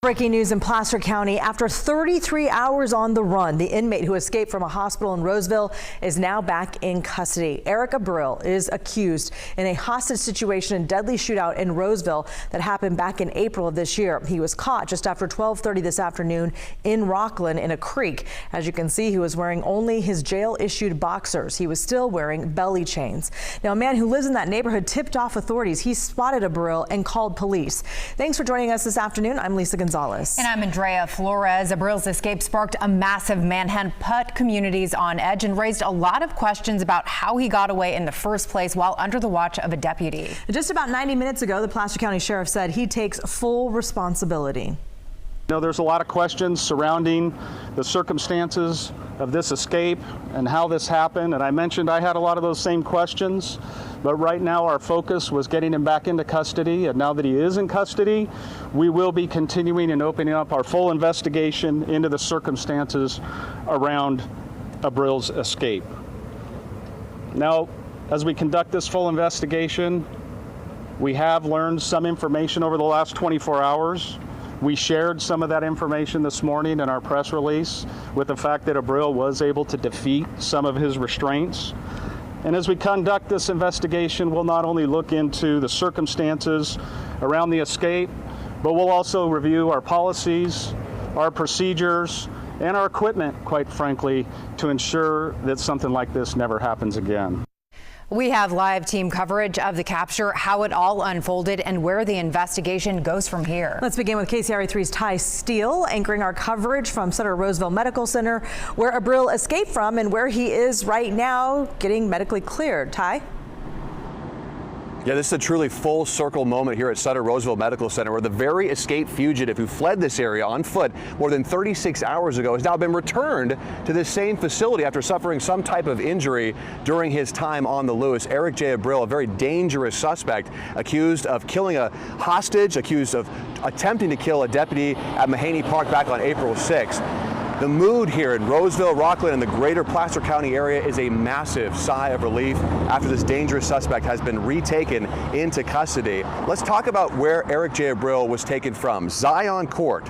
Breaking news in Placer County. After 33 hours on the run, the inmate who escaped from a hospital in Roseville is now back in custody. Eric Abril is accused in a hostage situation and deadly shootout in Roseville that happened back in April of this year. He was caught just after 12:30 this afternoon in Rockland in a creek. As you can see, he was wearing only his jail-issued boxers. He was still wearing belly chains. Now, a man who lives in that neighborhood tipped off authorities. He spotted Abril and called police. Thanks for joining us this afternoon. I'm Lisa Gonzalez. And I'm Andrea Flores. Abril's escape sparked a massive manhunt, put communities on edge, and raised a lot of questions about how he got away in the first place while under the watch of a deputy. Just about 90 minutes ago, the Placer County Sheriff said he takes full responsibility. There's a lot of questions surrounding the circumstances of this escape and how this happened, and I mentioned I had a lot of those same questions, but right now our focus was getting him back into custody, and now that he is in custody, we will be continuing and opening up our full investigation into the circumstances around Abril's escape. Now, as we conduct this full investigation, we have learned some information over the last 24 hours. We shared some of that information this morning in our press release with the fact that Abril was able to defeat some of his restraints. And as we conduct this investigation, we'll not only look into the circumstances around the escape, but we'll also review our policies, our procedures, and our equipment, quite frankly, to ensure that something like this never happens again. We have live team coverage of the capture, how it all unfolded, and where the investigation goes from here. Let's begin with KCRA 3's Ty Steele, anchoring our coverage from Sutter Roseville Medical Center, where Abril escaped from and where he is right now getting medically cleared. Ty? Yeah, this is a truly full circle moment here at Sutter Roseville Medical Center, where the very escaped fugitive who fled this area on foot more than 36 hours ago has now been returned to this same facility after suffering some type of injury during his time on the loose. Eric J. Abril, a very dangerous suspect, accused of killing a hostage, accused of attempting to kill a deputy at Mahaney Park back on April 6th. The mood here in Roseville, Rockland, and the greater Placer County area is a massive sigh of relief after this dangerous suspect has been retaken into custody. Let's talk about where Eric J. Abril was taken from. Zion Court,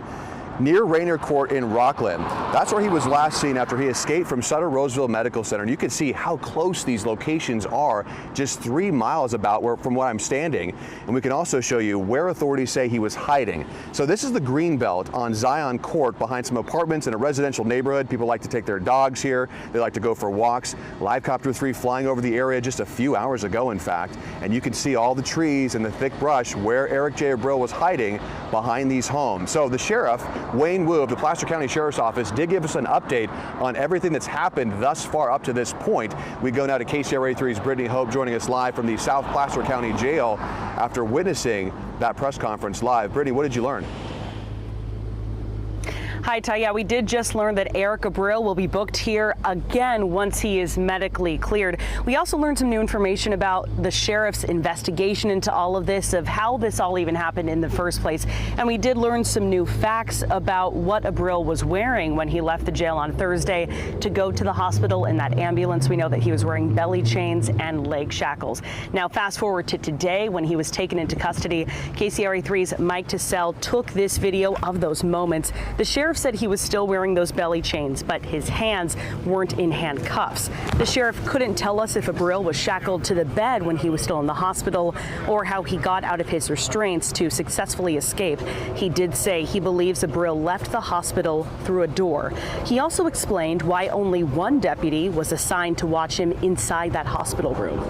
near Rainier Court in Rockland. That's where he was last seen after he escaped from Sutter Roseville Medical Center. And you can see how close these locations are, just 3 miles about from where I'm standing. And we can also show you where authorities say he was hiding. So this is the green belt on Zion Court behind some apartments in a residential neighborhood. People like to take their dogs here. They like to go for walks. Live Copter 3 flying over the area just a few hours ago, in fact. And you can see all the trees and the thick brush where Eric J. Abril was hiding behind these homes. So the sheriff, Wayne Wu of the Placer County Sheriff's Office, did give us an update on everything that's happened thus far up to this point. We go now to KCRA 3's Brittany Hope joining us live from the South Placer County Jail after witnessing that press conference live. Brittany, what did you learn? Hi, Ty. Yeah, we did just learn that Eric Abril will be booked here again once he is medically cleared. We also learned some new information about the sheriff's investigation into all of this, of how this all even happened in the first place. And we did learn some new facts about what Abril was wearing when he left the jail on Thursday to go to the hospital in that ambulance. We know that he was wearing belly chains and leg shackles. Now, fast forward to today when he was taken into custody. KCRA 3's Mike Tassell took this video of those moments. The sheriff said he was still wearing those belly chains, but his hands weren't in handcuffs. The sheriff couldn't tell us if Abril was shackled to the bed when he was still in the hospital or how he got out of his restraints to successfully escape. He did say he believes Abril left the hospital through a door. He also explained why only one deputy was assigned to watch him inside that hospital room.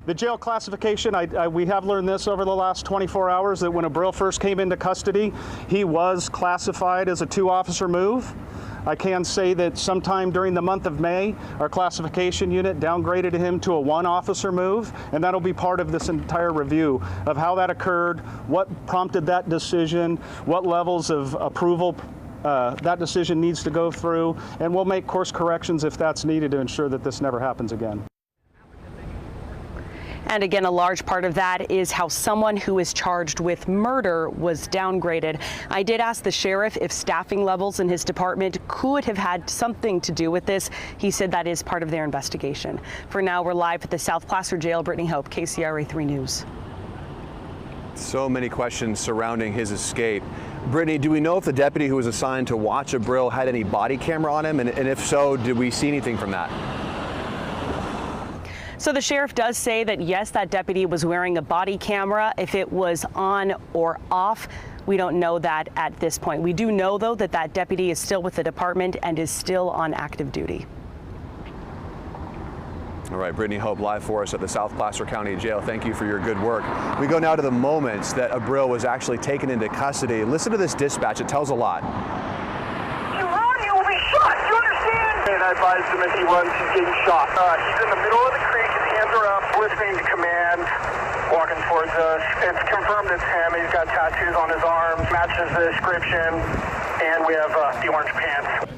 The jail classification, we have learned this over the last 24 hours, that when Abril first came into custody, he was classified as a 2-officer move. I can say that sometime during the month of May, our classification unit downgraded him to a 1-officer move, and that'll be part of this entire review of how that occurred, what prompted that decision, what levels of approval that decision needs to go through, and we'll make course corrections if that's needed to ensure that this never happens again. And again, a large part of that is how someone who is charged with murder was downgraded. I did ask the sheriff if staffing levels in his department could have had something to do with this. He said that is part of their investigation. For now, we're live at the South Placer Jail. Brittany Hope, KCRA 3 News. So many questions surrounding his escape. Brittany, do we know if the deputy who was assigned to watch Abril had any body camera on him? And if so, did we see anything from that? So the sheriff does say that, yes, that deputy was wearing a body camera. If it was on or off, we don't know that at this point. We do know, though, that that deputy is still with the department and is still on active duty. All right, Brittany Hope live for us at the South Placer County Jail. Thank you for your good work. We go now to the moments that Abril was actually taken into custody. Listen to this dispatch. It tells a lot. You run, you will be shot. You understand? And I advised him if he runs, he's getting shot. He's in the middle of the creek. His hands are up, listening to command, walking towards us. It's confirmed it's him. He's got tattoos on his arms, matches the description, and we have the orange pants.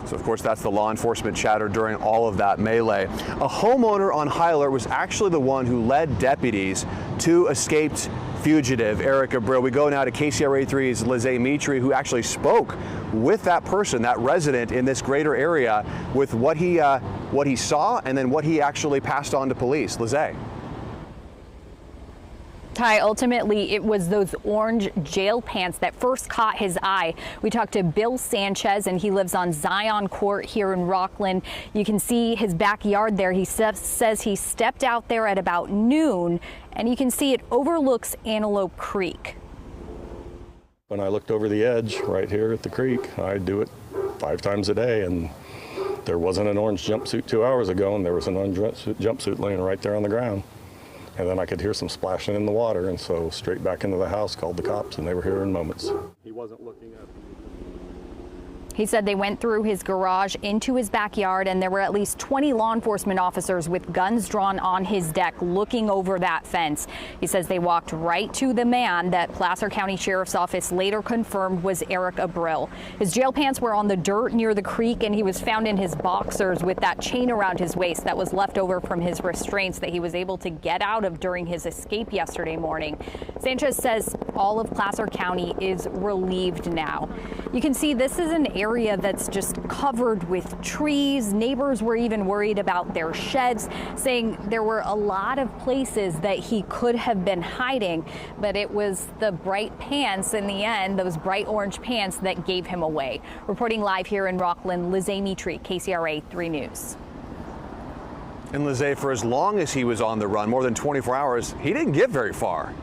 So, of course, that's the law enforcement chatter during all of that melee. A homeowner on High Alert was actually the one who led deputies to escaped fugitive Eric Abril. We go now to KCRA 3's Lizzie Mitri, who actually spoke with that person, that resident in this greater area, with what he saw and then what he actually passed on to police. Lizzie. Ty, ultimately, it was those orange jail pants that first caught his eye. We talked to Bill Sanchez, and he lives on Zion Court here in Rockland. You can see his backyard there. He says he stepped out there at about noon, and you can see it overlooks Antelope Creek. When I looked over the edge right here at the creek, I do it 5 times a day, and there wasn't an orange jumpsuit 2 hours ago, and there was an orange jumpsuit laying right there on the ground. And then I could hear some splashing in the water, and so straight back into the house, called the cops, and they were here in moments. He wasn't looking at. He said they went through his garage into his backyard, and there were at least 20 law enforcement officers with guns drawn on his deck looking over that fence. He says they walked right to the man that Placer County Sheriff's Office later confirmed was Eric Abril. His jail pants were on the dirt near the creek, and he was found in his boxers with that chain around his waist that was left over from his restraints that he was able to get out of during his escape yesterday morning. Sanchez says all of Placer County is relieved now. You can see this is an area that's just covered with trees. Neighbors were even worried about their sheds, saying there were a lot of places that he could have been hiding, but it was the bright pants in the end, those bright orange pants, that gave him away. Reporting live here in Rockland, Lizzie Mitri, KCRA 3 News. And Lizzie, for as long as he was on the run, more than 24 hours, he didn't get very far.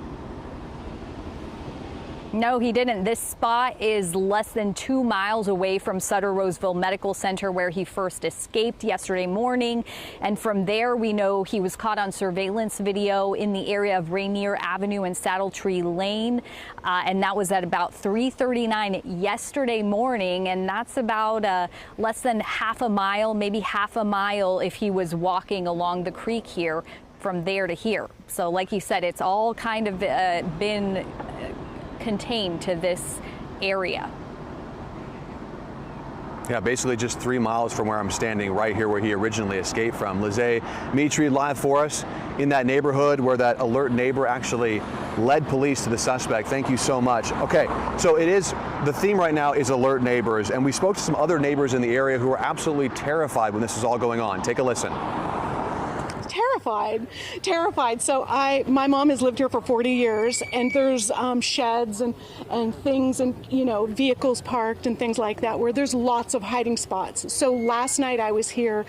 No, he didn't. This spot is less than 2 miles away from Sutter Roseville Medical Center, where he first escaped yesterday morning. And from there, we know he was caught on surveillance video in the area of Rainier Avenue and Saddle Tree Lane. And that was at about 3:39 yesterday morning. And that's about less than half a mile, maybe half a mile if he was walking along the creek here from there to here. So like you said, it's all kind of been contained to this area. Yeah, basically just 3 miles from where I'm standing right here where he originally escaped from. Lizzie Mitri live for us in that neighborhood where that alert neighbor actually led police to the suspect. Thank you so much. Okay, so the theme right now is alert neighbors, and we spoke to some other neighbors in the area who were absolutely terrified when this was all going on. Take a listen. Terrified. So my mom has lived here for 40 years, and there's sheds and things and, vehicles parked and things like that where there's lots of hiding spots. So last night I was here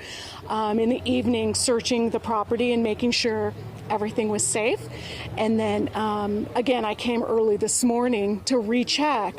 in the evening searching the property and making sure everything was safe. And then again, I came early this morning to recheck.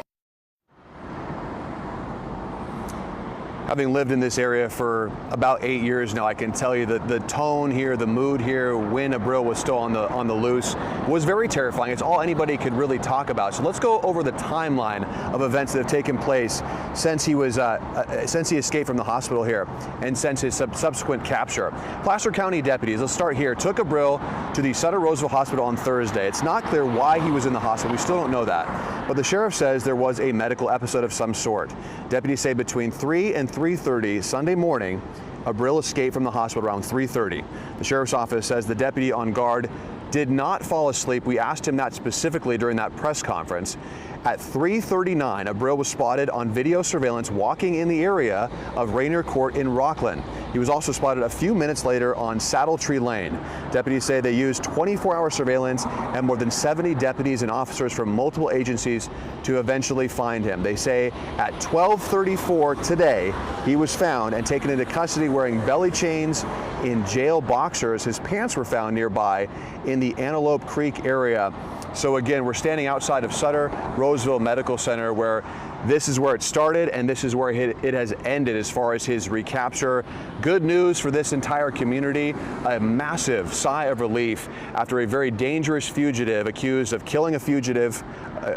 Having lived in this area for about 8 years now, I can tell you that the tone here, the mood here, when Abril was still on the loose, was very terrifying. It's all anybody could really talk about. So let's go over the timeline of events that have taken place since he escaped from the hospital here and since his subsequent capture. Placer County deputies, let's start here, took Abril to the Sutter Roseville Hospital on Thursday. It's not clear why he was in the hospital. We still don't know that. But the sheriff says there was a medical episode of some sort. Deputies say between 3 and 3:30 Sunday morning, Abril escaped from the hospital around 3:30. The sheriff's office says the deputy on guard did not fall asleep. We asked him that specifically during that press conference. At 3:39, Abril was spotted on video surveillance walking in the area of Rainier Court in Rockland. He was also spotted a few minutes later on Saddle Tree Lane. Deputies say they used 24-hour surveillance and more than 70 deputies and officers from multiple agencies to eventually find him. They say at 12:34 today, he was found and taken into custody wearing belly chains in jail boxers. His pants were found nearby in the Antelope Creek area. So again, we're standing outside of Sutter Roseville Medical Center, where this is where it started and this is where it has ended as far as his recapture. Good news for this entire community, a massive sigh of relief after a very dangerous fugitive accused of killing a fugitive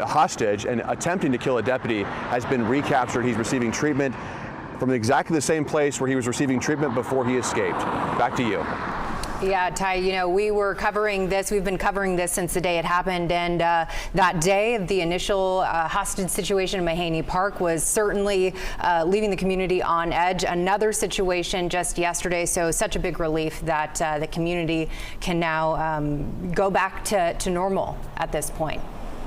hostage and attempting to kill a deputy has been recaptured. He's receiving treatment from exactly the same place where he was receiving treatment before he escaped. Back to you. Yeah, Ty, you know, we were covering this. We've been covering this since the day it happened. And that day of the initial hostage situation in Mahaney Park was certainly leaving the community on edge. Another situation just yesterday. So such a big relief that the community can now go back to normal at this point.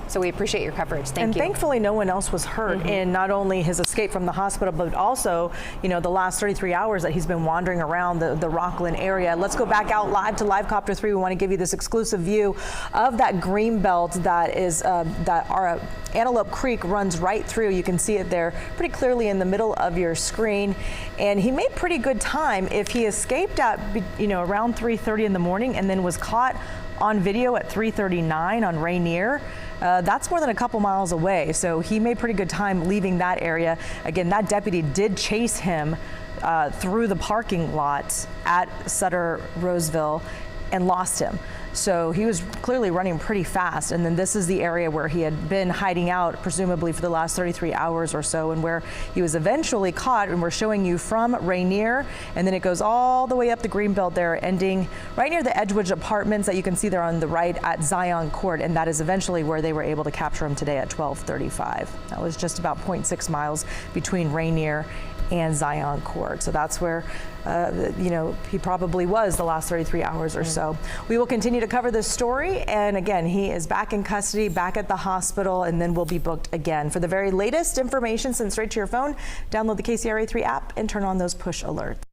So we appreciate your coverage. Thank you. And thankfully, no one else was hurt in not only his escape from the hospital, but also, you know, the last 33 hours that he's been wandering around the Rockland area. Let's go back out live to Livecopter 3. We want to give you this exclusive view of that green belt that is that our Antelope Creek runs right through. You can see it there pretty clearly in the middle of your screen. And he made pretty good time. If he escaped at, you know, around 3:30 in the morning and then was caught on video at 3:39 on Rainier, that's more than a couple miles away. So he made pretty good time leaving that area. Again, that deputy did chase him through the parking lot at Sutter Roseville and lost him. So he was clearly running pretty fast. And then this is the area where he had been hiding out, presumably for the last 33 hours or so, and where he was eventually caught. And we're showing you from Rainier, and then it goes all the way up the Greenbelt there, ending right near the Edgewood Apartments that you can see there on the right at Zion Court. And that is eventually where they were able to capture him today at 12:35. That was just about 0.6 miles between Rainier and Zion Court. So that's where, you know, he probably was the last 33 hours or so. We will continue to cover this story. And again, he is back in custody, back at the hospital, and then will be booked again. For the very latest information sent straight to your phone, download the KCRA 3 app and turn on those push alerts.